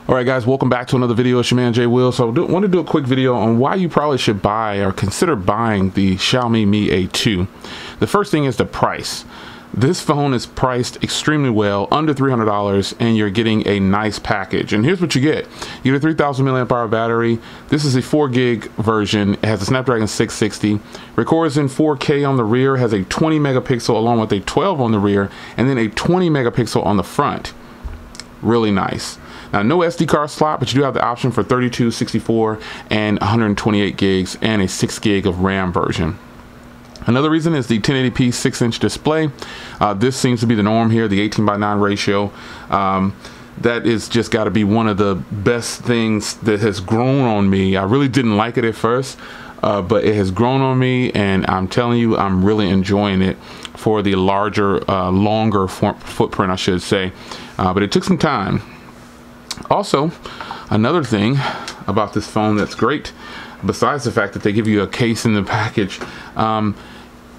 All right, guys, welcome back to another video. It's your man Jay Will. So I want to do a quick video on why you probably should buy or consider buying the Xiaomi Mi A2. The first thing is the price. This phone is priced extremely well, under $300, and you're getting a nice package. And here's what you get. You get a 3,000 milliamp hour battery. This is a 4 gig version. It has a Snapdragon 660. Records in 4K on the rear, has a 20 megapixel along with a 12 on the rear, and then a 20 megapixel on the front. Really nice. Now, no SD card slot, but you do have the option for 32, 64, and 128 gigs, and a 6 gig of RAM version. Another reason is the 1080p 6-inch display. This seems to be the norm here, the 18:9 ratio. That is just got to be one of the best things that has grown on me. I really didn't like it at first, but it has grown on me, and I'm telling you, I'm really enjoying it for the larger, longer footprint, I should say. But it took some time. Also, another thing about this phone that's great, besides the fact that they give you a case in the package,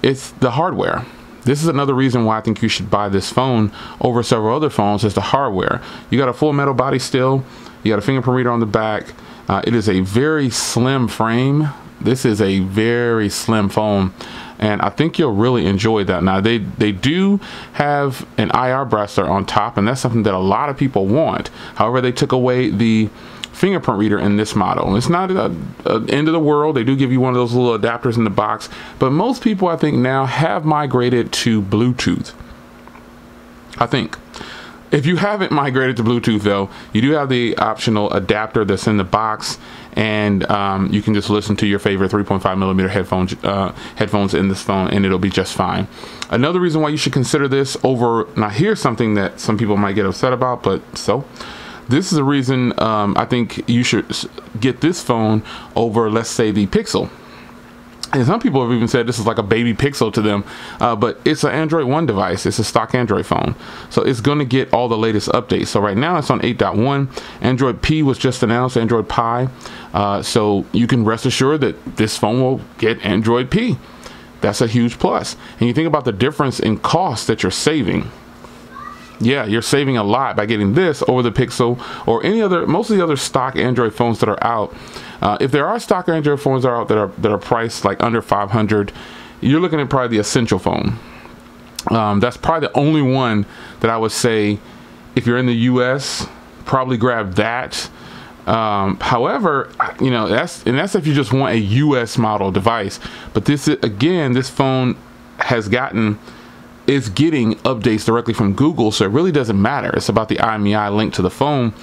it's the hardware. This is another reason why I think you should buy this phone over several other phones, is the hardware. You got a full metal body still, you got a fingerprint reader on the back. It is a very slim frame. This is a very slim phone, and I think you'll really enjoy that. Now, they do have an IR bracelet on top, and that's something that a lot of people want. However, they took away the fingerprint reader in this model. It's not an end of the world. They do give you one of those little adapters in the box, but most people, I think, now have migrated to Bluetooth. I think. If you haven't migrated to Bluetooth, though, you do have the optional adapter that's in the box, and you can just listen to your favorite 3.5 millimeter headphones in this phone, and it'll be just fine. Another reason why you should consider this over, now here's something that some people might get upset about, but this is a reason I think you should get this phone over, let's say, the Pixel. And some people have even said this is like a baby Pixel to them, but it's an Android One device. It's a stock Android phone, so it's going to get all the latest updates. So right now it's on 8.1. Android P was just announced, Android Pie, so you can rest assured that this phone will get Android P. That's a huge plus. And you think about the difference in cost that you're saving. Yeah, you're saving a lot by getting this over the Pixel or any other, most of the other stock Android phones that are out. If there are stock Android phones that are out that are priced like under 500, you're looking at probably the Essential phone. That's probably the only one that I would say, if you're in the US, probably grab that. However, you know, that's if you just want a US model device. But this is, again, this phone is getting updates directly from Google, so it really doesn't matter. It's about the IMEI link to the phone,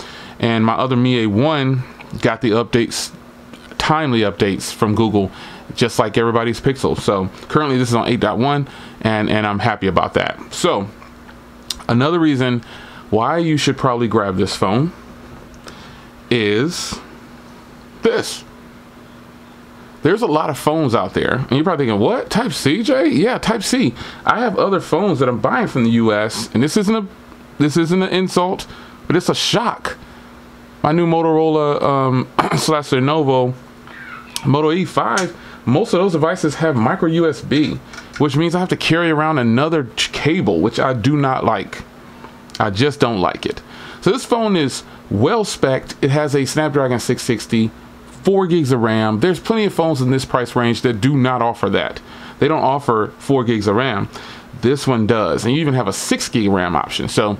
and my other Mi A1 got the updates, timely updates from Google, just like everybody's Pixel. So currently this is on 8.1, and I'm happy about that. So another reason why you should probably grab this phone is this. There's a lot of phones out there, and you're probably thinking, what? Type-C, Jay? Yeah, Type-C. I have other phones that I'm buying from the US, and this isn't an insult, but it's a shock. My new Motorola slash Lenovo Moto E5, most of those devices have micro USB, which means I have to carry around another cable, which I do not like. I just don't like it. So this phone is well spec'd. It has a Snapdragon 660, 4 gigs of RAM. There's plenty of phones in this price range that do not offer that. They don't offer 4 gigs of RAM. This one does, and you even have a 6 gig RAM option. So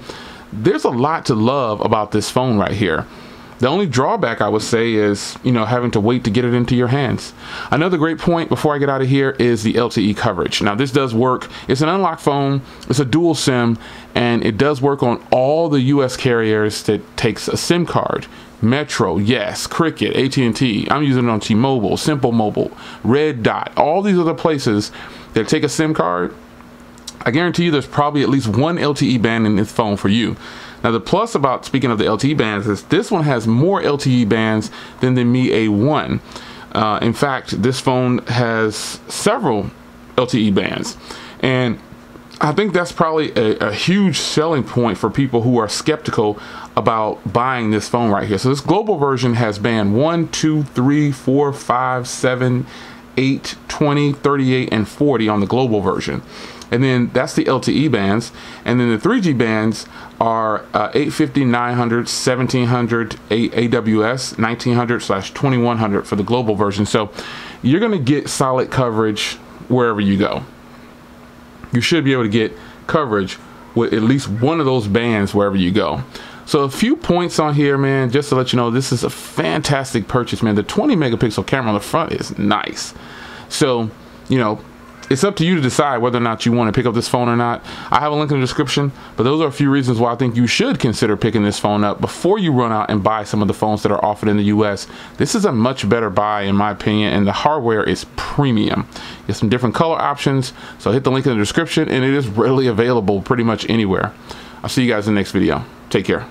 there's a lot to love about this phone right here. The only drawback, I would say, is, you know, having to wait to get it into your hands. Another great point before I get out of here is the LTE coverage. Now, this does work. It's an unlocked phone. It's a dual SIM, and it does work on all the US carriers that takes a SIM card. Metro, yes, Cricket, AT&T. I'm using it on T-Mobile, Simple Mobile, Red Dot, all these other places that take a SIM card. I guarantee you there's probably at least one LTE band in this phone for you. Now, the plus about, speaking of the LTE bands, is this one has more LTE bands than the Mi A1. In fact, this phone has several LTE bands, and I think that's probably a huge selling point for people who are skeptical about buying this phone right here. So this global version has band 1, 2, 3, 4, 5, 7, 8, 20, 38, and 40 on the global version. And then that's the LTE bands. And then the 3G bands are 850, 900, 1700, AWS, 1900/2100 for the global version. So you're going to get solid coverage wherever you go. You should be able to get coverage with at least one of those bands wherever you go. So a few points on here, man, just to let you know, this is a fantastic purchase, man. The 20 megapixel camera on the front is nice. So, you know, it's up to you to decide whether or not you want to pick up this phone or not. I have a link in the description, but those are a few reasons why I think you should consider picking this phone up before you run out and buy some of the phones that are offered in the US. This is a much better buy in my opinion, and the hardware is premium. There's some different color options, so hit the link in the description, and it is readily available pretty much anywhere. I'll see you guys in the next video. Take care.